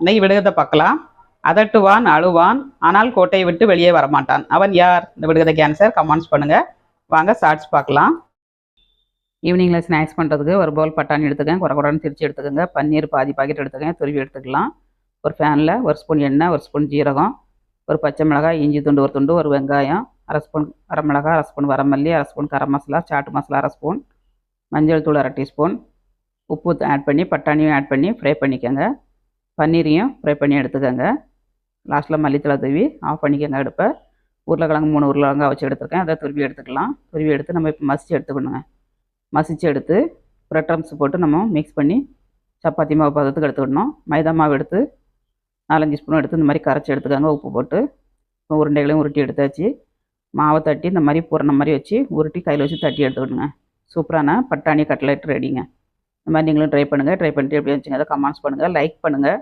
இன்னைக்கு விடுகதை பார்க்கலாம். அதட்டுவான், அழுவான், ஆனால் கோட்டையை விட்டு வெளியே வரமாட்டான். அவன் யார்? இந்த விடுகதைக்கு ஆன்சர் கமெண்ட்ஸ் பண்ணுங்க. வாங்க ஷார்ட்ஸ் பார்க்கலாம். ஈவினிங்கில் ஸ்நாக்ஸ் பண்ணுறதுக்கு ஒரு பவுல் பட்டாணி எடுத்துக்கேன், குறைன்னு திரிச்சு எடுத்துக்கோங்க. பன்னீர் பாதி பாக்கெட் எடுத்துக்கேன், துருவி எடுத்துக்கலாம். ஒரு ஃபேனில் ஒரு ஸ்பூன் எண்ணெய், ஒரு ஸ்பூன் ஜீரகம், ஒரு பச்சை மிளகாய், இஞ்சி துண்டு ஒரு துண்டு, ஒரு வெங்காயம், அரை ஸ்பூன் வரமிளகாய், அரை ஸ்பூன் வரமல்லி, அரை ஸ்பூன் கரம் மசாலா, சாட்டு மசாலா அரை ஸ்பூன், மஞ்சள் தூள் அரை டீஸ்பூன், உப்பு ஆட் பண்ணி பட்டாணியும் ஆட் பண்ணி ஃப்ரை பண்ணிக்கோங்க. பன்னீரையும் ஃப்ரை பண்ணி எடுத்துக்கோங்க. லாஸ்ட்டில் மல்லித்தலை தூவி ஆஃப் பண்ணிக்கோங்க அடுப்பை. உருளைக்கிழங்கு 3 உருளைக்கிழங்கா வச்சு எடுத்துருக்கேன், அதை துருவி எடுத்துக்கலாம். துருவி எடுத்து நம்ம இப்போ மசிச்சு எடுத்துக்கணுங்க. மசிச்சு எடுத்து ப்ரெட் க்ரம்ஸ் போட்டு நம்ம மிக்ஸ் பண்ணி சப்பாத்தி மாவு பதத்துக்கு எடுத்துக்கிடணும். மைதா மாவு எடுத்து 4-5 ஸ்பூன் எடுத்து இந்த மாதிரி கரைச்சி எடுத்துக்கோங்க. உப்பு போட்டு உருண்டைகளையும் உருட்டி எடுத்தாச்சு. மாவை தட்டி இந்த மாதிரி பூரண மாதிரி வச்சு உருட்டி கையில் வச்சு தட்டி எடுத்துக்கிடுங்க. சூப்பரான பட்டாணி கட்லெட் ரெடிங்க. இந்த மாதிரி நீங்களும் ட்ரை பண்ணுங்கள். ட்ரை பண்ணிட்டு எப்படி இருந்துச்சுங்க அதை கமெண்ட்ஸ் பண்ணுங்கள், லைக் பண்ணுங்கள்.